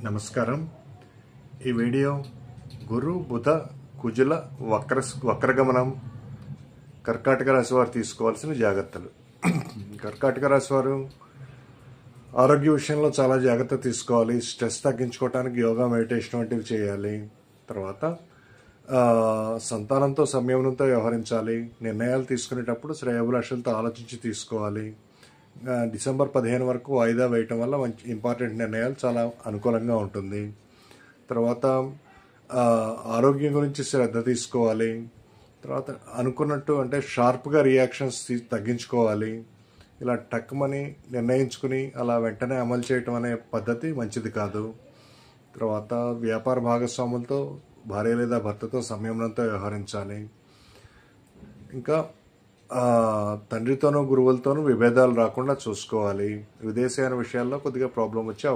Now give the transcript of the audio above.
నమస్కారం. ఈ వీడియో గురు బుధ కుజుల వక్రగమనం కర్కాటక రాశి వారు తీసుకోవాల్సిన జాగ్రత్తలు. కర్కాటక రాశి వారు ఆరోగ్య విషయంలో చాలా జాగ్రత్త తీసుకోవాలి. స్ట్రెస్ తగ్గించుకోవడానికి యోగా, మెడిటేషన్ వంటివి చేయాలి. తర్వాత సంతానంతో సంయమనంతో వ్యవహరించాలి. నిర్ణయాలు తీసుకునేటప్పుడు శ్రేయోభిలాషులతో ఆలోచించి తీసుకోవాలి. డిసెంబర్ 15 వరకు వాయిదా వేయటం వల్ల మంచి ఇంపార్టెంట్ నిర్ణయాలు చాలా అనుకూలంగా ఉంటుంది. తర్వాత ఆరోగ్యం గురించి శ్రద్ధ తీసుకోవాలి. తర్వాత అనుకున్నట్టు అంటే షార్ప్గా రియాక్షన్స్ తగ్గించుకోవాలి. ఇలా టక్మని నిర్ణయించుకుని అలా వెంటనే అమలు చేయటం అనే పద్ధతి మంచిది కాదు. తర్వాత వ్యాపార భాగస్వాములతో, భార్య లేదా భర్తతో సంయమనంతో వ్యవహరించాలి. ఇంకా తండ్రితోనూ గురువులతోనూ విభేదాలు రాకుండా చూసుకోవాలి. విదేశీయాన విషయాల్లో కొద్దిగా ప్రాబ్లం వచ్చే